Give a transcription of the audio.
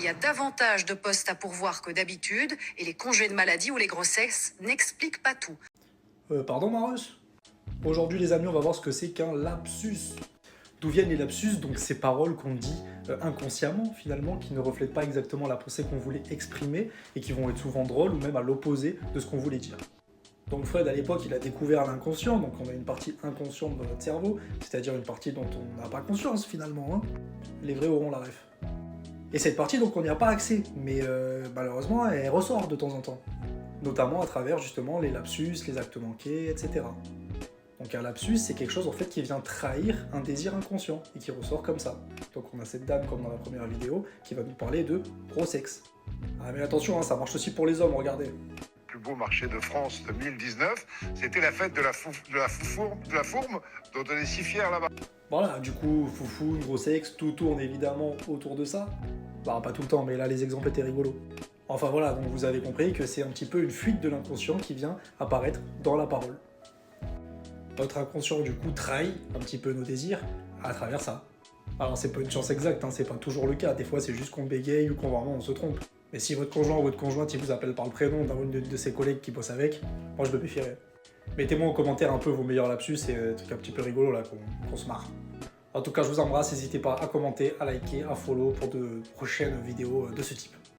y a davantage de postes à pourvoir que d'habitude et les congés de maladie ou les grossesses n'expliquent pas tout. Pardon Marus? Aujourd'hui les amis, on va voir ce que c'est qu'un lapsus. D'où viennent les lapsus, donc ces paroles qu'on dit inconsciemment finalement, qui ne reflètent pas exactement la pensée qu'on voulait exprimer et qui vont être souvent drôles ou même à l'opposé de ce qu'on voulait dire. Donc Freud à l'époque il a découvert l'inconscient, donc on a une partie inconsciente dans notre cerveau, c'est-à-dire une partie dont on n'a pas conscience finalement, hein. Les vrais auront la ref. Et cette partie donc on n'y a pas accès, mais malheureusement elle ressort de temps en temps. Notamment à travers justement les lapsus, les actes manqués, etc. Donc un lapsus, c'est quelque chose en fait qui vient trahir un désir inconscient et qui ressort comme ça. Donc on a cette dame comme dans la première vidéo qui va nous parler de gros sexe. Ah mais attention, hein, ça marche aussi pour les hommes, regardez. Le plus beau marché de France 2019, c'était la fête de la fourme dont on est si fiers là-bas. Voilà, du coup, foufou, gros sexe, tout tourne évidemment autour de ça. Bah pas tout le temps, mais là les exemples étaient rigolos. Enfin voilà, donc vous avez compris que c'est un petit peu une fuite de l'inconscient qui vient apparaître dans la parole. Notre inconscient du coup trahit un petit peu nos désirs à travers ça. Alors c'est pas une science exacte, hein, c'est pas toujours le cas, des fois c'est juste qu'on bégaye ou qu'on vraiment on se trompe. Mais si votre conjoint ou votre conjointe il vous appelle par le prénom d'un de ses collègues qui bosse avec, moi je me méfierais. Mettez-moi en commentaire un peu vos meilleurs lapsus et trucs un petit peu rigolos là, qu'on se marre. En tout cas je vous embrasse, n'hésitez pas à commenter, à liker, à follow pour de prochaines vidéos de ce type.